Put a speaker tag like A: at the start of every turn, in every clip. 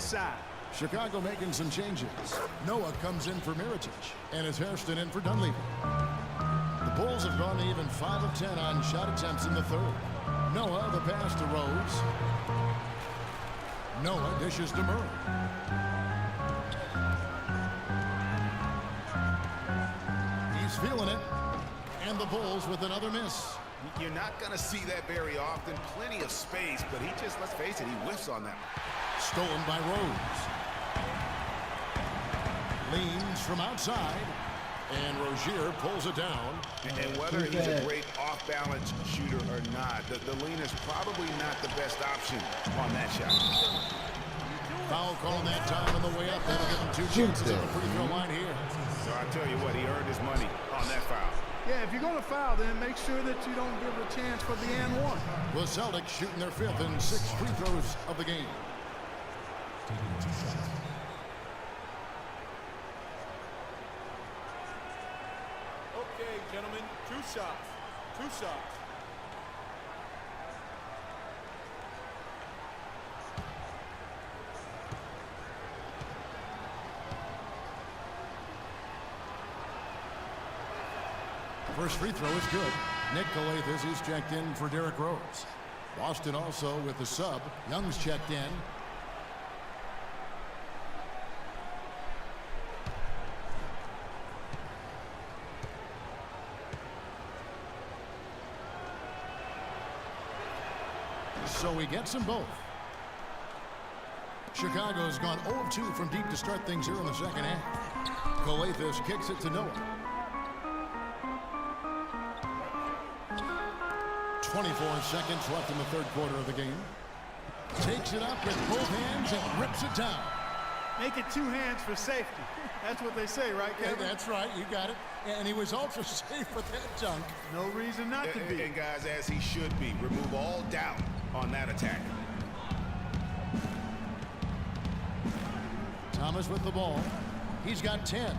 A: side.
B: Chicago making some changes. Noah comes in for Mirotic, and it's Hairston in for Dunleavy. The Bulls have gone to even 5 of 10 on shot attempts in the third. Noah, the pass to Rose. Noah dishes to Murray. He's feeling it. And the Bulls with another miss.
C: You're not going to see that very often. Plenty of space, but he just, let's face it, he whiffs on that.
B: Stolen by Rose. Leans from outside. And Rozier pulls it down.
C: And whether he's a great off-balance shooter or not, the lean is probably not the best option on that shot.
B: Foul call that time on the way up. That'll give him 2 chances at the free throw line here.
C: So I tell you what, he earned his money on that foul.
A: Yeah, if you're going to foul, then make sure that you don't give a chance for the and one.
B: The Celtics shooting their 5th and 6th free throws of the game.
D: Okay, gentlemen, 2 shots. 2 shots.
B: First free throw is good. Nick Calathes, he's checked in for Derrick Rose. Boston also with the sub. Young's checked in. So he gets them both. Chicago's gone 0-2 from deep to start things here in the second half. Calathes kicks it to Noah. 24 seconds left in the third quarter of the game. Takes it up with both hands and rips it down.
A: Make it 2 hands for safety. That's what they say, right, Kevin?
B: Yeah, that's right. You got it. And he was ultra safe with that dunk.
A: No reason not to be.
C: And guys, as he should be, remove all doubt on that attack.
B: Thomas with the ball. He's got 10.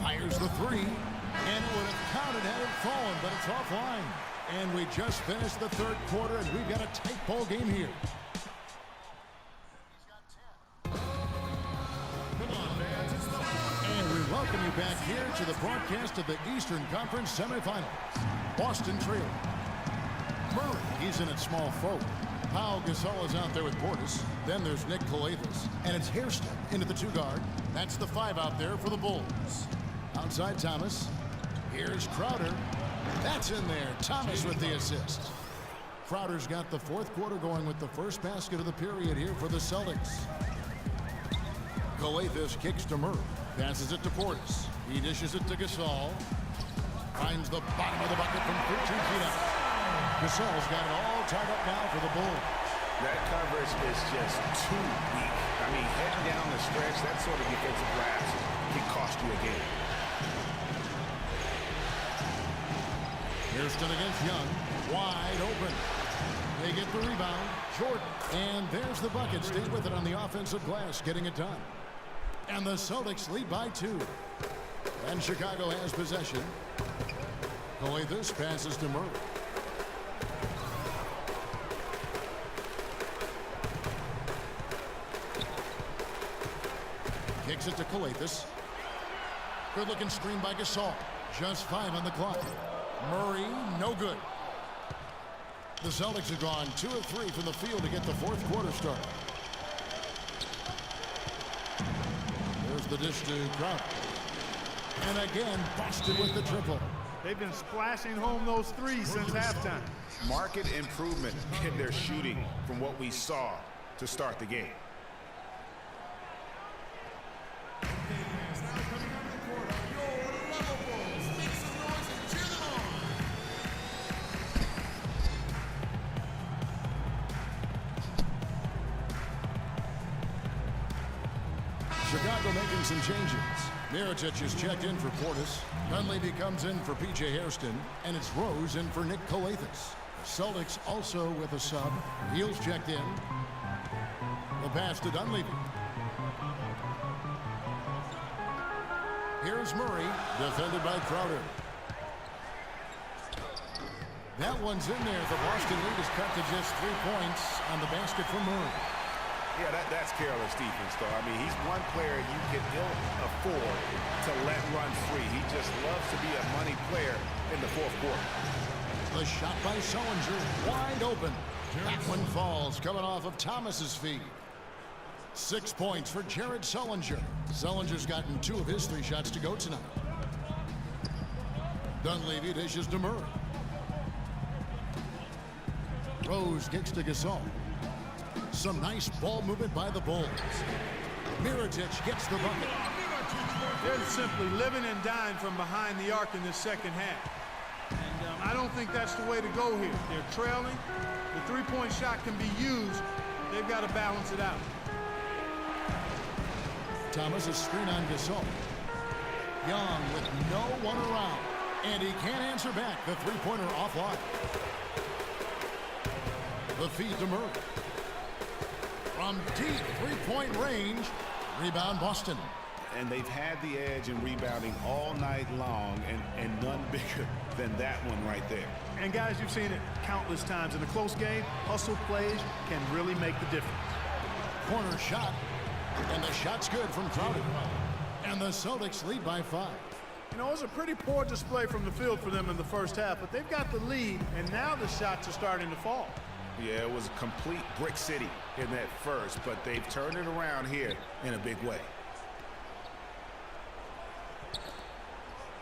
B: Fires the 3. And it would have counted had it fallen, but it's offline. And we just finished the third quarter, and we've got a tight ball game here. And we welcome you back here to the broadcast of the Eastern Conference semifinals. Boston trailing. Murray, he's in at small forward. Pau Gasol is out there with Portis. Then there's Nick Calathes. And it's Hairston into the 2 guard. That's the 5 out there for the Bulls. Outside Thomas. Here's Crowder. That's in there. Thomas with the assist. Crowder's got the fourth quarter going with the first basket of the period here for the Celtics. Calathes kicks to Murray. Passes it to Portis. He dishes it to Gasol. Finds the bottom of the bucket from 13 feet out. Gasol's got it all tied up now for the Bulls.
C: That coverage is just too weak. I mean, heading down the stretch, that sort of defensive lapse can cost you a game.
B: Hairston against Young. Wide open. They get the rebound. Jordan. And there's the bucket. Stays with it on the offensive glass, getting it done. And the Celtics lead by 2. And Chicago has possession. Calathes passes to Murray. Kicks it to Calathes. Good-looking screen by Gasol. Just 5 on the clock. Murray, no good. The Celtics have gone 2 of 3 from the field to get the fourth quarter started. There's the dish to Crowder. And again, Boston with the triple.
A: They've been splashing home those 3s since halftime.
C: Market improvement in their shooting from what we saw to start the game.
B: Chicago making some changes. Mirotic is checked in for Portis. Dunleavy comes in for P.J. Hairston. And it's Rose in for Nick Calathes. Celtics also with a sub. Heels checked in. The pass to Dunleavy. Here's Murray, defended by Crowder. That one's in there. The Boston lead is cut to just 3 points on the basket for Murray.
C: Yeah, that's careless defense, though. I mean, he's one player you can ill afford to let run free. He just loves to be a money player in the fourth quarter.
B: The shot by Sullinger, wide open. That one falls, coming off of Thomas's feet. 6 points for Jared Sullinger. Sullinger's gotten 2 of his 3 shots to go tonight. Dunleavy dishes to Murray. Rose kicks to Gasol. Some nice ball movement by the Bulls. Mirotic gets the bucket.
A: They're simply living and dying from behind the arc in this second half. And I don't think that's the way to go here. They're trailing. The three-point shot can be used. They've got to balance it out.
B: Thomas a screen on Gasol. Young with no one around. And he can't answer back. The three-pointer offline. The feed to Murray. From deep three-point range. Rebound Boston.
C: And they've had the edge in rebounding all night long, and none bigger than that one right there.
A: And guys, you've seen it countless times. In a close game, hustle plays can really make the difference.
B: Corner shot. And the shot's good from Crowder. And the Celtics lead by 5.
A: You know, it was a pretty poor display from the field for them in the first half, but they've got the lead, and now the shots are starting to fall.
C: Yeah, it was a complete brick city in that first, but they've turned it around here in a big way.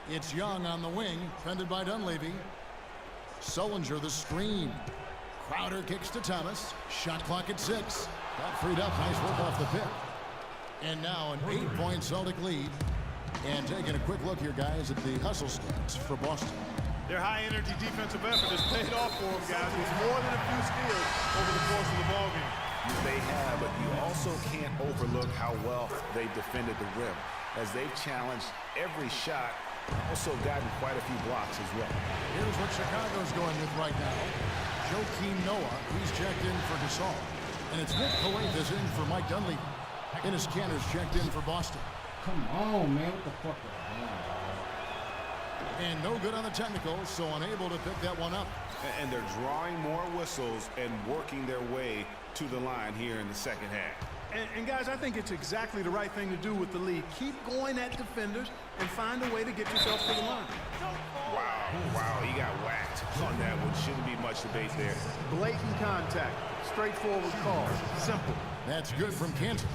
B: It's Young on the wing, defended by Dunleavy. Sullinger the screen. Crowder kicks to Thomas. Shot clock at 6. Got freed up. Nice work off the pick. And now an 8-point Celtic lead. And taking a quick look here, guys, at the hustle stats for Boston.
A: Their high-energy defensive effort has paid off for them, guys. It's more than a few steals over the course of the ballgame.
C: They have, but you also can't overlook how well they've defended the rim, as they've challenged every shot, also gotten quite a few blocks as well.
B: Here's what Chicago's going with right now. Joakim Noah, he's checked in for Gasol. And it's Nick Calathes in for Mike Dunleavy. Enes Kanter's checked in for Boston.
E: Come on, man. What the fuck is going on?
B: And no good on the technical, so unable to pick that one up.
C: And they're drawing more whistles and working their way to the line here in the second half.
A: And guys, I think it's exactly the right thing to do with the lead. Keep going at defenders and find a way to get yourself to the line.
C: Wow, he got whacked on that one. Shouldn't be much debate there.
A: Blatant contact. Straightforward call. Simple.
B: That's good from Kanter.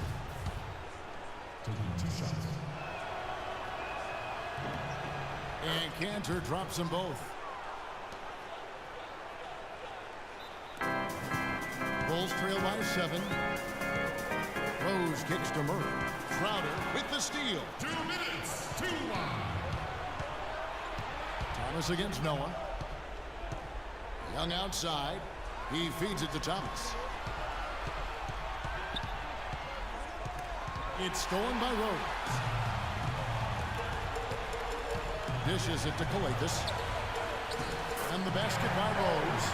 B: And Kanter drops them both. Bulls trail by 7. Rose kicks to Murray. Crowder with the steal. 2 minutes, 2 wide. Thomas against Noah. Young outside. He feeds it to Thomas. It's stolen by Rose. Dishes it to Calathes. And the basket by Rose.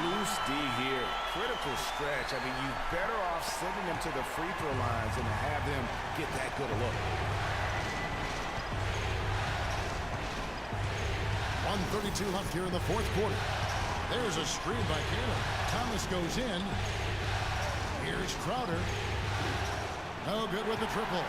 C: Loose D here. Critical stretch. I mean, you're better off sending him to the free throw lines than to have him get that good a look.
B: 1:32 left here in the fourth quarter. There's a screen by Taylor. Thomas goes in. Here's Crowder. No good with the triple.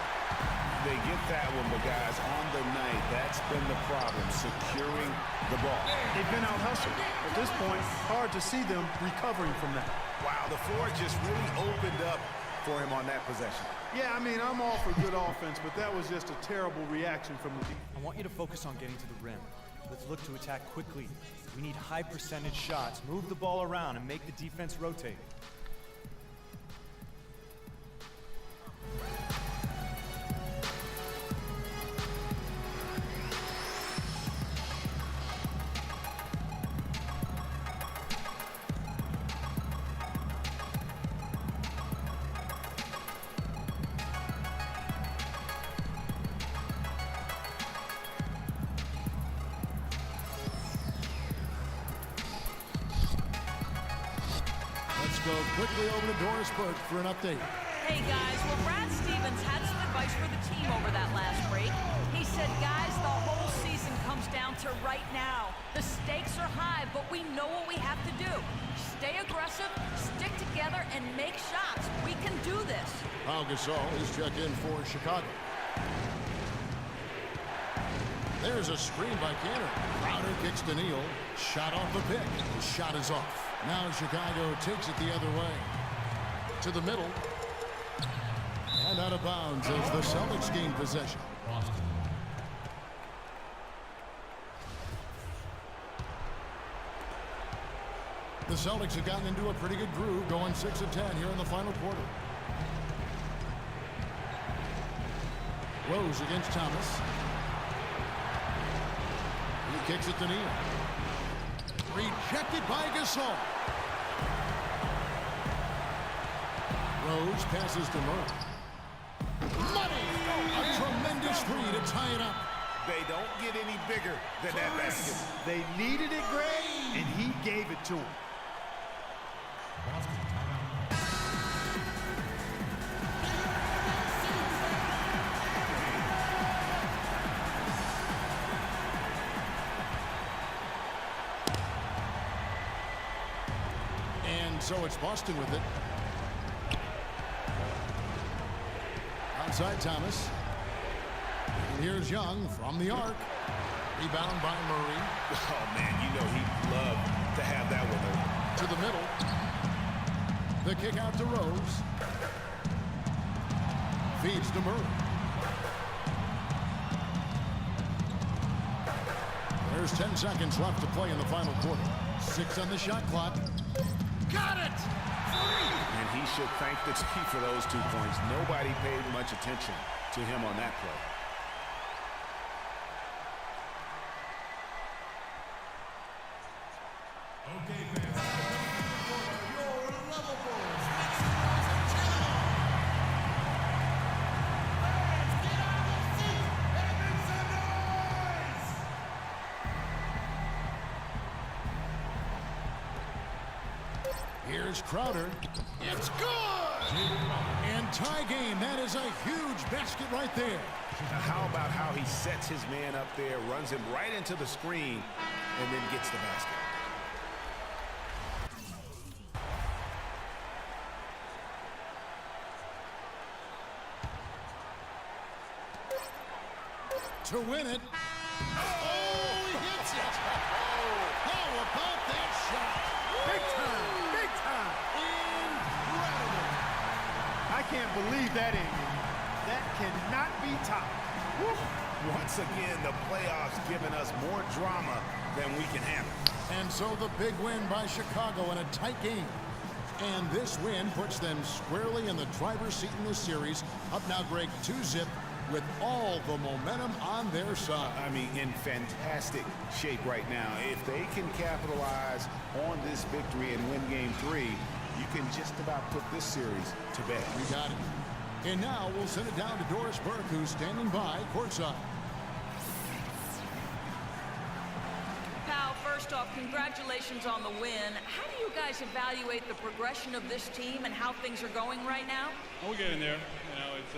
C: They get that one, but guys, on the night, that's been the problem, securing the ball.
A: They've been out-hustled. At this point, hard to see them recovering from that.
C: Wow, the floor just really opened up for him on that possession.
A: Yeah, I mean, I'm all for good offense, but that was just a terrible reaction from the defense.
F: I want you to focus on getting to the rim. Let's look to attack quickly. We need high percentage shots. Move the ball around and make the defense rotate.
B: Go quickly over to Doris Burke for an update.
G: Hey guys, well Brad Stevens had some advice for the team over that last break. He said, guys, the whole season comes down to right now. The stakes are high, but We know what we have to do. Stay aggressive, stick together, and make shots. We can do this.
B: Pau Gasol is checked in for Chicago. There's a screen by Canner. Crowder kicks to Neal. Shot off the pick. The shot is off. Now Chicago takes it the other way. To the middle. And out of bounds as the Celtics gain possession. The Celtics have gotten into a pretty good groove, going 6 of 10 here in the final quarter. Rose against Thomas. He kicks it to Neal. Rejected by Gasol. Rose passes to Murray. Money! A tremendous three to tie it up.
C: They don't get any bigger than that basket.
D: They needed it, Greg, and he gave it to him.
B: And so it's Boston with it. Outside Thomas. And here's Young from the arc. Rebound by Murray.
C: Oh, man, you know he'd love to have that one over.
B: To the middle. The kick out to Rose. Feeds to Murray. There's 10 seconds left to play in the final quarter. 6 on the shot clock. Got it!
C: And he should thank the team for those 2 points. Nobody paid much attention to him on that play.
A: Okay, fans. Your level boys.
B: Here's Crowder. It's good! And tie game. That is a huge basket right there.
C: Now, how about how he sets his man up there, runs him right into the screen, and then gets the basket.
B: To win it. Oh, he hits it. How about that shot?
D: Big time, big time.
B: Incredible.
D: I can't believe that ended. That cannot be topped. Woo.
C: Once again, the playoffs giving us more drama than we can handle.
B: And so the big win by Chicago in a tight game. And this win puts them squarely in the driver's seat in this series. Up now, Greg, 2-zip with all the momentum on their side.
C: I mean, in fantastic shape right now. If they can capitalize on this victory and win Game 3, you can just about put this series to bed.
B: You got it. And now we'll send it down to Doris Burke, who's standing by courtside.
G: Pal, first off, congratulations on the win. How do you guys evaluate the progression of this team and how things are going right now?
H: We're getting there. It's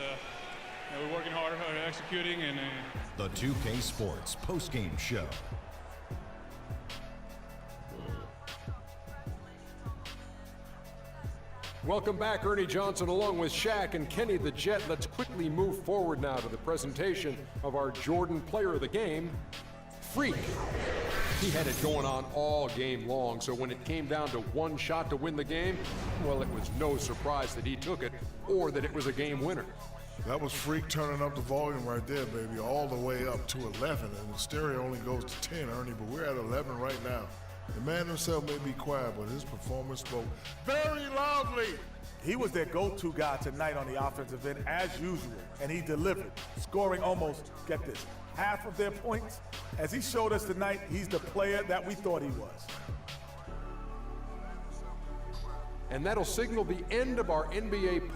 H: we're working hard, executing, and
I: The 2K Sports postgame show.
J: Welcome back, Ernie Johnson, along with Shaq and Kenny the Jet. Let's quickly move forward now to the presentation of our Jordan Player of the Game, Freak. He had it going on all game long, so when it came down to one shot to win the game, well, it was no surprise that he took it or that it was a game winner.
K: That was Freak turning up the volume right there, baby, all the way up to 11, and the stereo only goes to 10, Ernie, but we're at 11 right now. The man himself may be quiet, but his performance spoke very loudly.
D: He was their go-to guy tonight on the offensive end, as usual, and he delivered, scoring almost, get this, half of their points. As he showed us tonight, he's the player that we thought he was.
J: And that'll signal the end of our NBA